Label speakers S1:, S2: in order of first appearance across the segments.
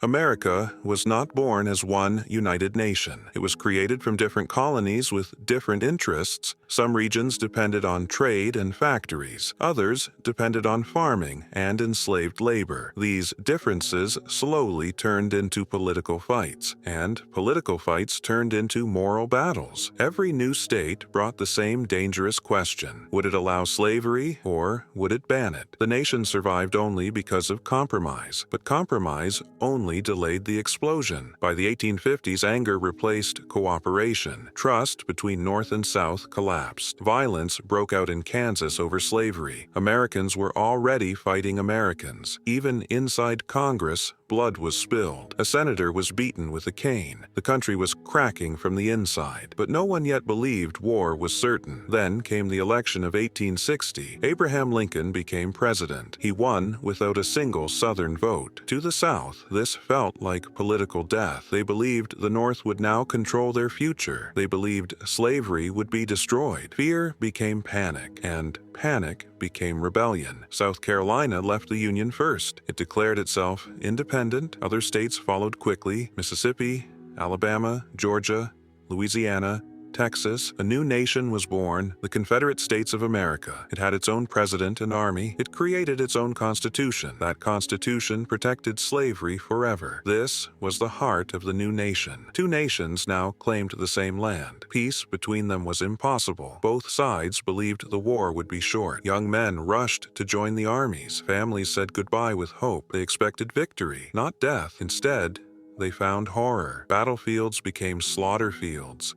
S1: America was not born as one united nation. It was created from different colonies with different interests. Some regions depended on trade and factories. Others depended on farming and enslaved labor. These differences slowly turned into political fights, and political fights turned into moral battles. Every new state brought the same dangerous question: would it allow slavery or would it ban it? The nation survived only because of compromise, but compromise only delayed the explosion. By the 1850s, anger replaced cooperation. Trust between North and South collapsed. Violence broke out in Kansas over slavery. Americans were already fighting Americans. Even inside Congress, blood was spilled. A senator was beaten with a cane. The country was cracking from the inside. But no one yet believed war was certain. Then came the election of 1860. Abraham Lincoln became president. He won without a single Southern vote. To the South, this felt like political death. They believed the North would now control their future. They believed slavery would be destroyed. Fear became panic, and panic became rebellion. South Carolina left the Union first. It declared itself independent. Other states followed quickly: Mississippi, Alabama, Georgia, Louisiana, Texas. A new nation was born, the Confederate States of America. It had its own president and army. It created its own constitution. That constitution protected slavery forever. This was the heart of the new nation. Two nations now claimed the same land. Peace between them was impossible. Both sides believed the war would be short. Young men rushed to join the armies. Families said goodbye with hope. They expected victory, not death. Instead, they found horror. Battlefields became slaughter fields.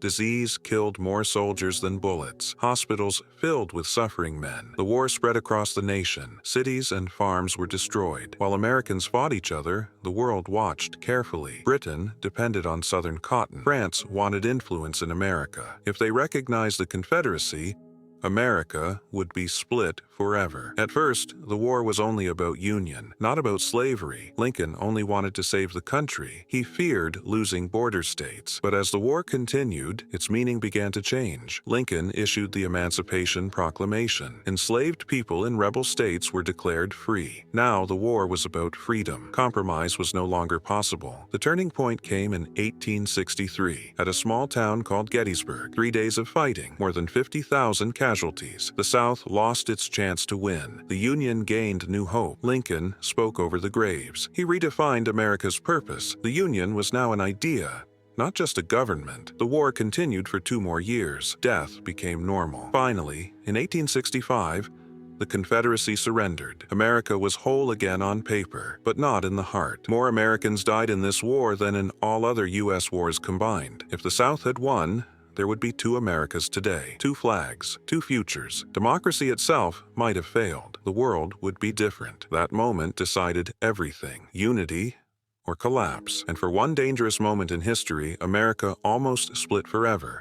S1: Disease killed more soldiers than bullets. Hospitals filled with suffering men. The war spread across the nation. Cities and farms were destroyed. While Americans fought each other, the world watched carefully. Britain depended on Southern cotton. France wanted influence in America. If they recognized the Confederacy, America would be split forever. At first, the war was only about union, not about slavery. Lincoln only wanted to save the country. He feared losing border states. But as the war continued, its meaning began to change. Lincoln issued the Emancipation Proclamation. Enslaved people in rebel states were declared free. Now the war was about freedom. Compromise was no longer possible. The turning point came in 1863 at a small town called Gettysburg. 3 days of fighting, more than 50,000 casualties. The South lost its chance to win. The Union gained new hope. Lincoln spoke over the graves. He redefined America's purpose. The Union was now an idea, not just a government. The war continued for 2 more years. Death became normal. Finally, in 1865, the Confederacy surrendered. America was whole again on paper, but not in the heart. More Americans died in this war than in all other U.S. wars combined. If the South had won, there would be 2 Americas today, 2 flags, 2 futures. Democracy itself might have failed. The world would be different. That moment decided everything: unity or collapse. And for one dangerous moment in history, America almost split forever.